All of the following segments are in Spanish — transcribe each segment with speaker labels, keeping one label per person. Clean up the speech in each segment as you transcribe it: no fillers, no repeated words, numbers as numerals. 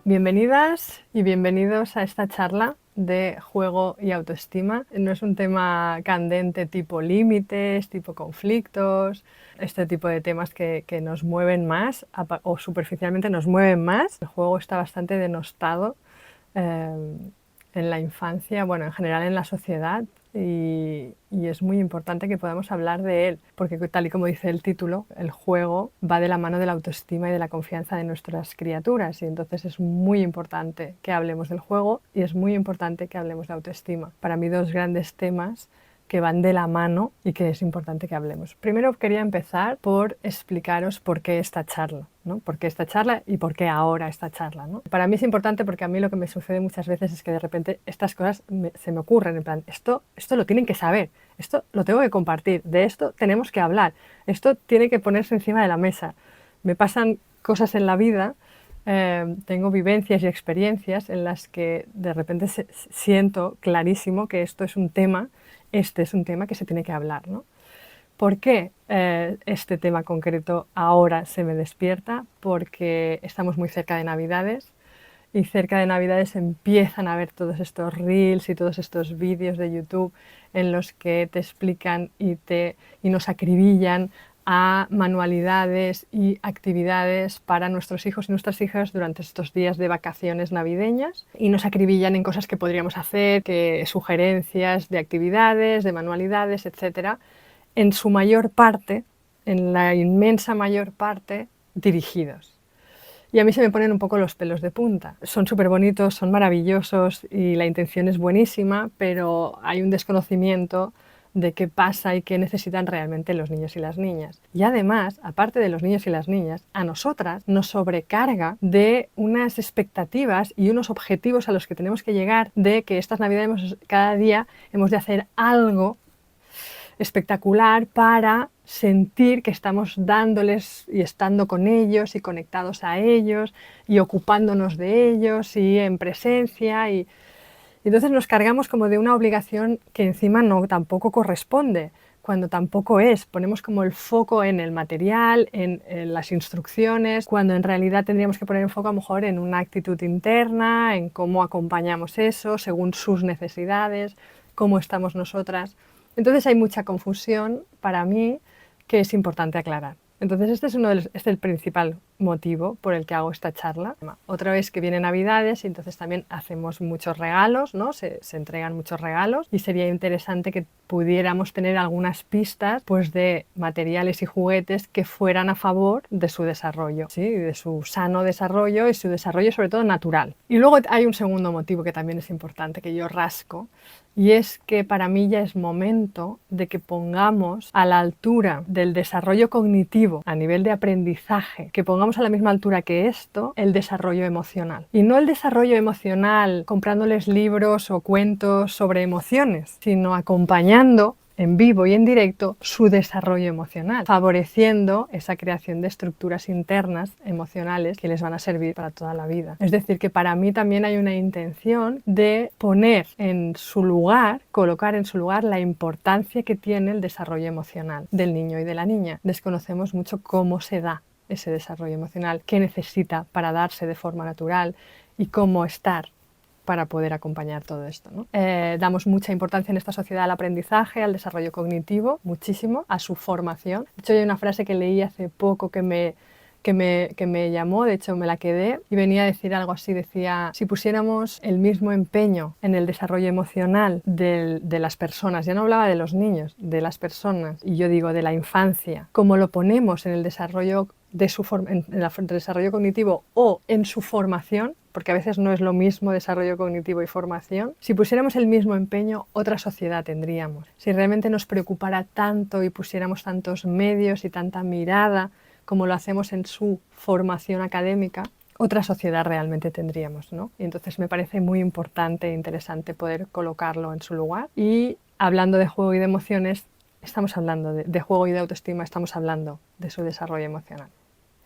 Speaker 1: Bienvenidas y bienvenidos a esta charla de juego y autoestima. No es un tema candente tipo límites, tipo conflictos, este tipo de temas que nos mueven más o superficialmente nos mueven más. El juego está bastante denostado en la infancia, bueno, en general en la sociedad, y es muy importante que podamos hablar de él, porque tal y como dice el título, el juego va de la mano de la autoestima y de la confianza de nuestras criaturas, y entonces es muy importante que hablemos del juego y es muy importante que hablemos de autoestima. Para mí, dos grandes temas que van de la mano y que es importante que hablemos. Primero quería empezar por explicaros por qué esta charla, ¿no? ¿Por qué esta charla y por qué ahora esta charla, ¿no? Para mí es importante porque a mí lo que me sucede muchas veces es que de repente estas cosas se me ocurren, en plan, esto lo tienen que saber, esto lo tengo que compartir, de esto tenemos que hablar, esto tiene que ponerse encima de la mesa. Me pasan cosas en la vida, tengo vivencias y experiencias en las que de repente siento clarísimo que esto es un tema, este es un tema que se tiene que hablar, ¿no? ¿Por qué este tema concreto ahora se me despierta? Porque estamos muy cerca de Navidades y cerca de Navidades empiezan a ver todos estos reels y todos estos vídeos de YouTube en los que te explican y nos acribillan a manualidades y actividades para nuestros hijos y nuestras hijas durante estos días de vacaciones navideñas, y nos acribillan en cosas que podríamos hacer, que sugerencias de actividades, de manualidades, etcétera, en su mayor parte, en la inmensa mayor parte, dirigidos. Y a mí se me ponen un poco los pelos de punta. Son súper bonitos, son maravillosos y la intención es buenísima, pero hay un desconocimiento de qué pasa y qué necesitan realmente los niños y las niñas. Y además, aparte de los niños y las niñas, a nosotras nos sobrecarga de unas expectativas y unos objetivos a los que tenemos que llegar, de que estas Navidades cada día hemos de hacer algo espectacular para sentir que estamos dándoles y estando con ellos y conectados a ellos y ocupándonos de ellos y en presencia, y entonces nos cargamos como de una obligación que encima no tampoco corresponde, cuando tampoco es. Ponemos como el foco en el material, en las instrucciones, cuando en realidad tendríamos que poner el foco a lo mejor en una actitud interna, en cómo acompañamos eso según sus necesidades, cómo estamos nosotras. Entonces hay mucha confusión para mí que es importante aclarar. Entonces este es el principal motivo por el que hago esta charla. Otra vez que vienen Navidades y entonces también hacemos muchos regalos, ¿no? Se entregan muchos regalos y sería interesante que pudiéramos tener algunas pistas, pues, de materiales y juguetes que fueran a favor de su desarrollo, ¿sí? De su sano desarrollo y su desarrollo sobre todo natural. Y luego hay un segundo motivo que también es importante, que yo rasco, y es que para mí ya es momento de que pongamos a la altura del desarrollo cognitivo a nivel de aprendizaje, que pongamos a la misma altura que esto el desarrollo emocional. Y no el desarrollo emocional comprándoles libros o cuentos sobre emociones, sino acompañando en vivo y en directo su desarrollo emocional, favoreciendo esa creación de estructuras internas emocionales que les van a servir para toda la vida. Es decir, que para mí también hay una intención de poner en su lugar, colocar en su lugar la importancia que tiene el desarrollo emocional del niño y de la niña. Desconocemos mucho cómo se da ese desarrollo emocional, qué necesita para darse de forma natural y cómo estar para poder acompañar todo esto, ¿no? Damos mucha importancia en esta sociedad al aprendizaje, al desarrollo cognitivo, muchísimo, a su formación. De hecho, hay una frase que leí hace poco que me llamó, de hecho me la quedé, y venía a decir algo así, decía: si pusiéramos el mismo empeño en el desarrollo emocional de las personas, ya no hablaba de los niños, de las personas, y yo digo de la infancia, como lo ponemos en el desarrollo en el desarrollo cognitivo o en su formación, porque a veces no es lo mismo desarrollo cognitivo y formación, si pusiéramos el mismo empeño, otra sociedad tendríamos. Si realmente nos preocupara tanto y pusiéramos tantos medios y tanta mirada como lo hacemos en su formación académica, otra sociedad realmente tendríamos, ¿no? Y entonces me parece muy importante e interesante poder colocarlo en su lugar. Y hablando de juego y de emociones, estamos hablando de juego y de autoestima, estamos hablando de su desarrollo emocional.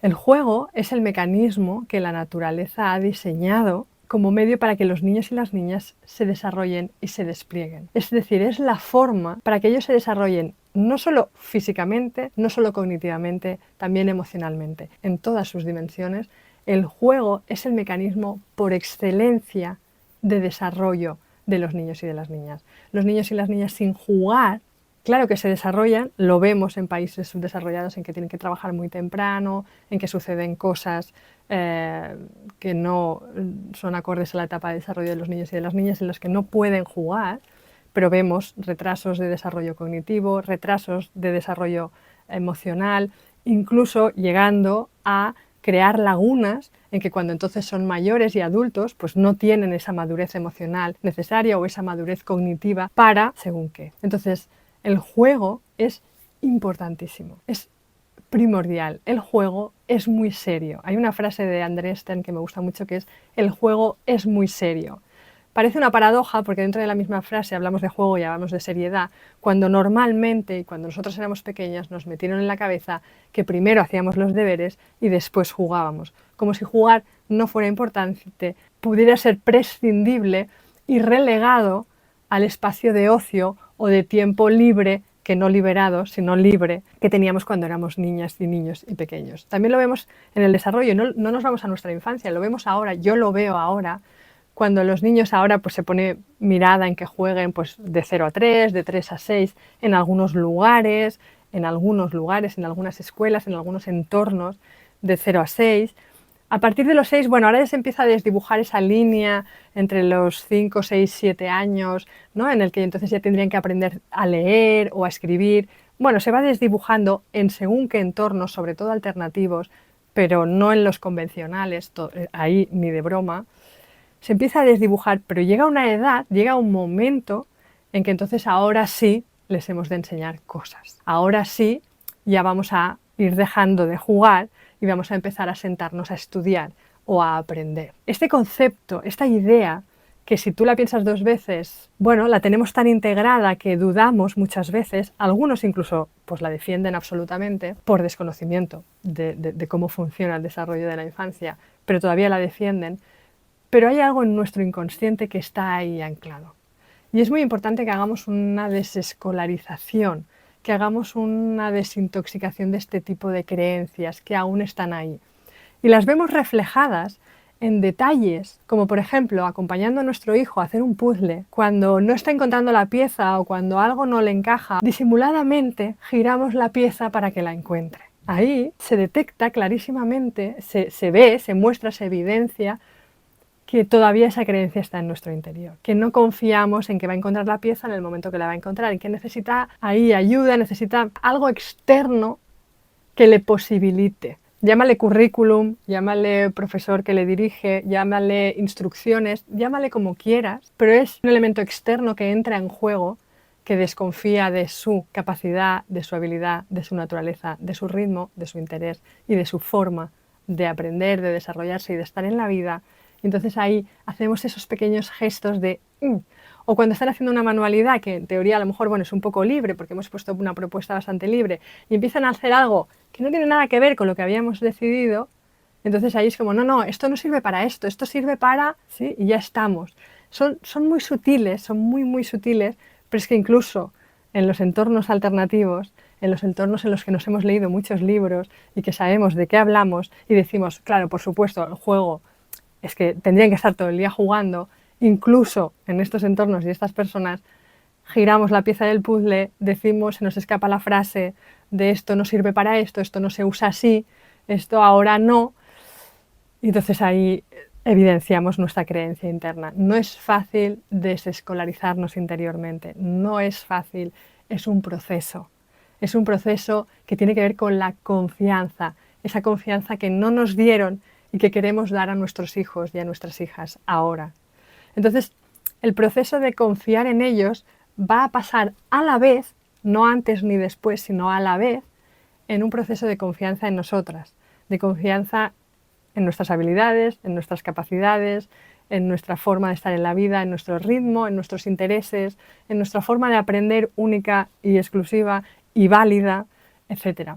Speaker 1: El juego es el mecanismo que la naturaleza ha diseñado como medio para que los niños y las niñas se desarrollen y se desplieguen. Es decir, es la forma para que ellos se desarrollen no solo físicamente, no solo cognitivamente, también emocionalmente, en todas sus dimensiones, El juego es el mecanismo por excelencia de desarrollo de los niños y de las niñas. Los niños y las niñas sin jugar, claro que se desarrollan, lo vemos en países subdesarrollados en que tienen que trabajar muy temprano, en que suceden cosas que no son acordes a la etapa de desarrollo de los niños y de las niñas, en los que no pueden jugar, pero vemos retrasos de desarrollo cognitivo, retrasos de desarrollo emocional, incluso llegando a crear lagunas en que cuando entonces son mayores y adultos, pues no tienen esa madurez emocional necesaria o esa madurez cognitiva para según qué. Entonces, el juego es importantísimo, es primordial. El juego es muy serio. Hay una frase de André Stern que me gusta mucho que es: el juego es muy serio. Parece una paradoja porque dentro de la misma frase hablamos de juego y hablamos de seriedad, cuando normalmente, cuando nosotros éramos pequeñas, nos metieron en la cabeza que primero hacíamos los deberes y después jugábamos, como si jugar no fuera importante, pudiera ser prescindible y relegado al espacio de ocio o de tiempo libre, que no liberado, sino libre, que teníamos cuando éramos niñas y niños y pequeños. También lo vemos en el desarrollo, no nos vamos a nuestra infancia, lo vemos ahora, yo lo veo ahora, cuando los niños ahora pues se pone mirada en que jueguen pues de 0 a 3, de 3 a 6, en algunos lugares, en algunas escuelas, en algunos entornos, de 0 a 6. A partir de los 6, bueno, ahora ya se empieza a desdibujar esa línea entre los 5, 6, 7 años, ¿no? En el que entonces ya tendrían que aprender a leer o a escribir. Bueno, se va desdibujando en según qué entornos, sobre todo alternativos, pero no en los convencionales, ahí ni de broma. Se empieza a desdibujar, pero llega una edad, llega un momento en que entonces ahora sí les hemos de enseñar cosas. Ahora sí ya vamos a ir dejando de jugar y vamos a empezar a sentarnos a estudiar o a aprender. Este concepto, esta idea, que si tú la piensas dos veces, bueno, la tenemos tan integrada que dudamos muchas veces, algunos incluso pues la defienden absolutamente por desconocimiento de cómo funciona el desarrollo de la infancia, pero todavía la defienden. Pero hay algo en nuestro inconsciente que está ahí anclado. Y es muy importante que hagamos una desescolarización, que hagamos una desintoxicación de este tipo de creencias que aún están ahí. Y las vemos reflejadas en detalles, como por ejemplo acompañando a nuestro hijo a hacer un puzzle, cuando no está encontrando la pieza o cuando algo no le encaja, disimuladamente giramos la pieza para que la encuentre. Ahí se detecta clarísimamente, se ve, se muestra, se evidencia que todavía esa creencia está en nuestro interior, que no confiamos en que va a encontrar la pieza en el momento que la va a encontrar, en que necesita ahí ayuda, necesita algo externo que le posibilite. Llámale currículum, llámale profesor que le dirige, llámale instrucciones, llámale como quieras, pero es un elemento externo que entra en juego, que desconfía de su capacidad, de su habilidad, de su naturaleza, de su ritmo, de su interés y de su forma de aprender, de desarrollarse y de estar en la vida. Entonces ahí hacemos esos pequeños gestos de o cuando están haciendo una manualidad que en teoría a lo mejor bueno, es un poco libre porque hemos puesto una propuesta bastante libre y empiezan a hacer algo que no tiene nada que ver con lo que habíamos decidido, entonces ahí es como, no, esto no sirve para esto sirve para, ¿sí? Y ya estamos. Son muy sutiles, son muy sutiles, pero es que incluso en los entornos alternativos, en los entornos en los que nos hemos leído muchos libros y que sabemos de qué hablamos y decimos, claro, por supuesto, el juego es que tendrían que estar todo el día jugando, incluso en estos entornos y estas personas, giramos la pieza del puzzle, decimos, se nos escapa la frase de esto no sirve para esto no se usa así, esto ahora no, y entonces ahí evidenciamos nuestra creencia interna. No es fácil desescolarizarnos interiormente, no es fácil, es un proceso que tiene que ver con la confianza, esa confianza que no nos dieron y que queremos dar a nuestros hijos y a nuestras hijas ahora. Entonces, el proceso de confiar en ellos va a pasar a la vez, no antes ni después, sino a la vez, en un proceso de confianza en nosotras, de confianza en nuestras habilidades, en nuestras capacidades, en nuestra forma de estar en la vida, en nuestro ritmo, en nuestros intereses, en nuestra forma de aprender única y exclusiva y válida, etc.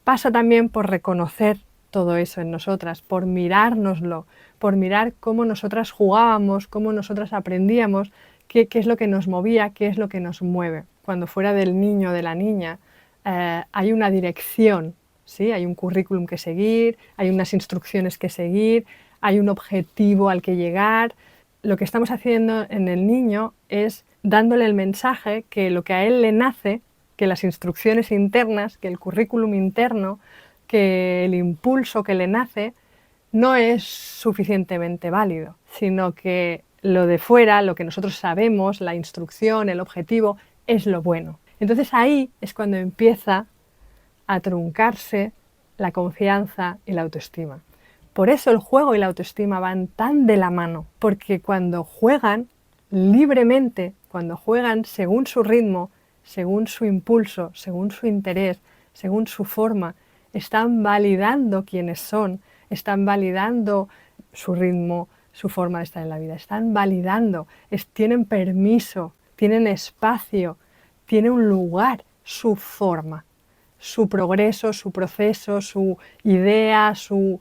Speaker 1: Pasa también por reconocer todo eso en nosotras, por mirárnoslo, por mirar cómo nosotras jugábamos, cómo nosotras aprendíamos, qué es lo que nos movía, qué es lo que nos mueve. Cuando fuera del niño o de la niña hay una dirección ¿sí? Hay un currículum que seguir, hay unas instrucciones que seguir, hay un objetivo al que llegar. Lo que estamos haciendo en el niño es dándole el mensaje que lo que a él le nace, que las instrucciones internas, que el currículum interno, que el impulso que le nace, no es suficientemente válido, sino que lo de fuera, lo que nosotros sabemos, la instrucción, el objetivo, es lo bueno. Entonces ahí es cuando empieza a truncarse la confianza y la autoestima. Por eso el juego y la autoestima van tan de la mano, porque cuando juegan libremente, cuando juegan según su ritmo, según su impulso, según su interés, según su forma, están validando quiénes son, están validando su ritmo, su forma de estar en la vida, están validando, tienen permiso, tienen espacio, tienen un lugar, su forma, su progreso, su proceso, su idea, su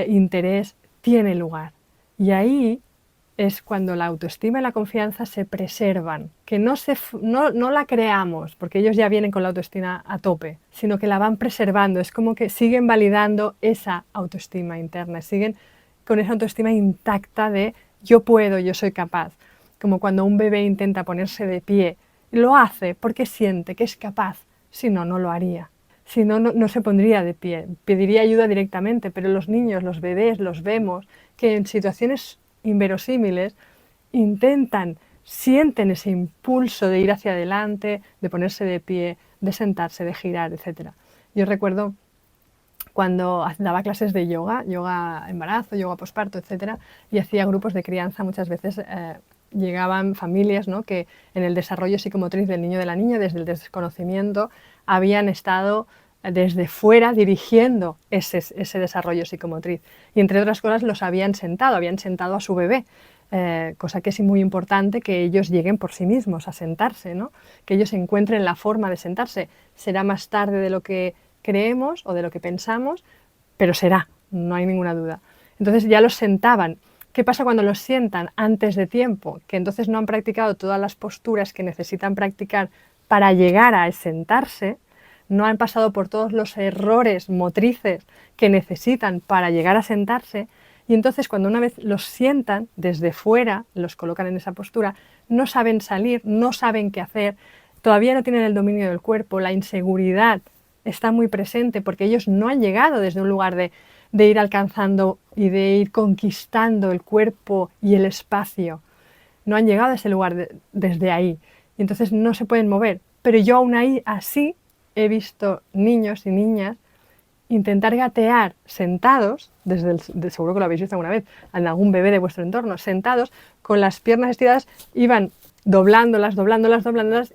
Speaker 1: interés tiene lugar. Y ahí es cuando la autoestima y la confianza se preservan, que no la creamos, porque ellos ya vienen con la autoestima a tope, sino que la van preservando, es como que siguen validando esa autoestima interna, siguen con esa autoestima intacta de yo puedo, yo soy capaz, como cuando un bebé intenta ponerse de pie, lo hace porque siente que es capaz, si no, no lo haría. Si no, no se pondría de pie, pediría ayuda directamente, pero los niños, los bebés, los vemos que en situaciones inverosímiles intentan, sienten ese impulso de ir hacia adelante, de ponerse de pie, de sentarse, de girar, etc. Yo recuerdo cuando daba clases de yoga embarazo, yoga posparto, etc., y hacía grupos de crianza, muchas veces llegaban familias, ¿no?, que en el desarrollo psicomotriz del niño o de la niña, desde el desconocimiento, habían estado desde fuera dirigiendo ese desarrollo psicomotriz. Y entre otras cosas los habían sentado a su bebé, cosa que es muy importante que ellos lleguen por sí mismos a sentarse, ¿no?, que ellos encuentren la forma de sentarse. Será más tarde de lo que creemos o de lo que pensamos, pero será, no hay ninguna duda. Entonces ya los sentaban. ¿Qué pasa cuando los sientan antes de tiempo? Que entonces no han practicado todas las posturas que necesitan practicar para llegar a sentarse, no han pasado por todos los errores motrices que necesitan para llegar a sentarse, y entonces cuando una vez los sientan desde fuera, los colocan en esa postura, no saben salir, no saben qué hacer, todavía no tienen el dominio del cuerpo, la inseguridad está muy presente porque ellos no han llegado desde un lugar de ir alcanzando y de ir conquistando el cuerpo y el espacio. No han llegado a ese lugar desde ahí. Y entonces no se pueden mover. Pero yo aún ahí, así, he visto niños y niñas intentar gatear sentados, seguro que lo habéis visto alguna vez, en algún bebé de vuestro entorno, sentados, con las piernas estiradas, iban doblándolas,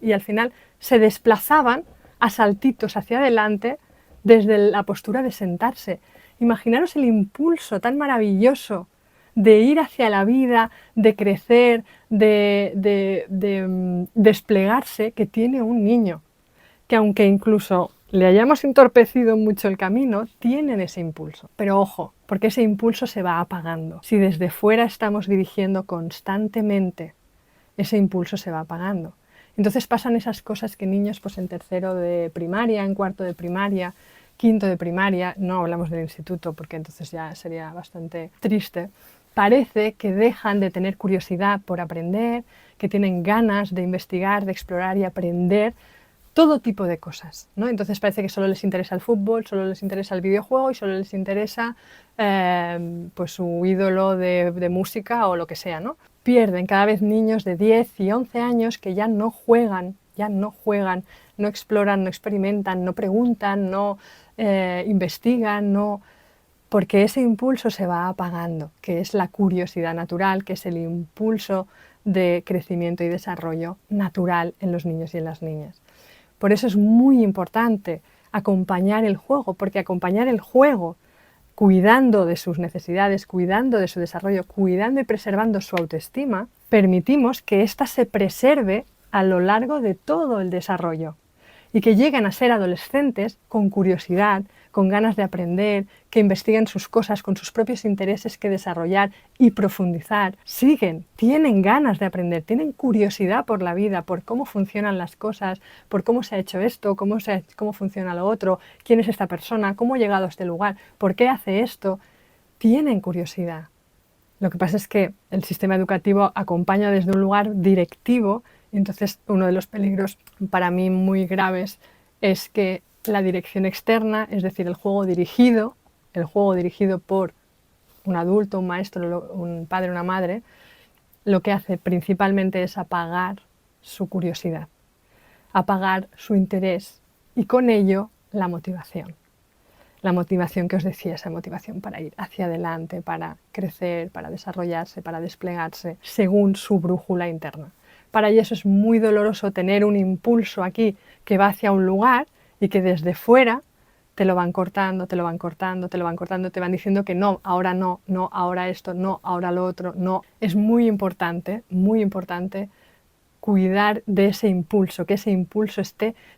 Speaker 1: y al final se desplazaban a saltitos hacia adelante desde la postura de sentarse. Imaginaros el impulso tan maravilloso de ir hacia la vida, de crecer, de desplegarse que tiene un niño, que aunque incluso le hayamos entorpecido mucho el camino, tienen ese impulso. Pero ojo, porque ese impulso se va apagando. Si desde fuera estamos dirigiendo constantemente, ese impulso se va apagando. Entonces pasan esas cosas que niños pues en tercero de primaria, en cuarto de primaria, quinto de primaria, no hablamos del instituto porque entonces ya sería bastante triste, parece que dejan de tener curiosidad por aprender, que tienen ganas de investigar, de explorar y aprender todo tipo de cosas, ¿no? Entonces parece que solo les interesa el fútbol, solo les interesa el videojuego y solo les interesa pues su ídolo de música o lo que sea, ¿no? Pierden cada vez niños de 10 y 11 años que ya no juegan, no exploran, no experimentan, no preguntan, no investigan, porque ese impulso se va apagando, que es la curiosidad natural, que es el impulso de crecimiento y desarrollo natural en los niños y en las niñas. Por eso es muy importante acompañar el juego, porque acompañar el juego cuidando de sus necesidades, cuidando de su desarrollo, cuidando y preservando su autoestima, permitimos que ésta se preserve a lo largo de todo el desarrollo. y que llegan a ser adolescentes con curiosidad, con ganas de aprender, que investiguen sus cosas con sus propios intereses que desarrollar y profundizar, siguen, tienen ganas de aprender, tienen curiosidad por la vida, por cómo funcionan las cosas, por cómo se ha hecho esto, cómo funciona lo otro, quién es esta persona, cómo ha llegado a este lugar, por qué hace esto, tienen curiosidad. Lo que pasa es que el sistema educativo acompaña desde un lugar directivo y entonces uno de los peligros para mí muy graves es que la dirección externa, es decir, el juego dirigido por un adulto, un maestro, un padre, una madre, lo que hace principalmente es apagar su curiosidad, apagar su interés y con ello la motivación. La motivación que os decía, esa motivación para ir hacia adelante, para crecer, para desarrollarse, para desplegarse, según su brújula interna. Para ellos es muy doloroso tener un impulso aquí que va hacia un lugar y que desde fuera te lo van cortando, te lo van cortando, te lo van cortando, te van diciendo que no, no, ahora esto, no, ahora lo otro, no. Es muy importante cuidar de ese impulso, que ese impulso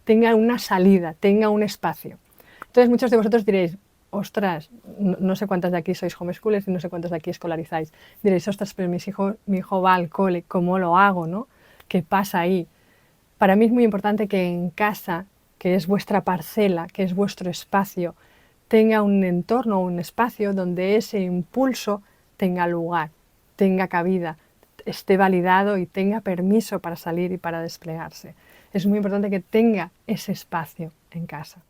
Speaker 1: tenga una salida, tenga un espacio. Entonces muchos de vosotros diréis, ostras, no sé cuántas de aquí sois homeschoolers y no sé cuántas de aquí escolarizáis. Diréis, ostras, pero mi hijo va al cole, ¿cómo lo hago, no? ¿Qué pasa ahí? Para mí es muy importante que en casa, que es vuestra parcela, que es vuestro espacio, tenga un entorno, un espacio donde ese impulso tenga lugar, tenga cabida, esté validado y tenga permiso para salir y para desplegarse. Es muy importante que tenga ese espacio en casa.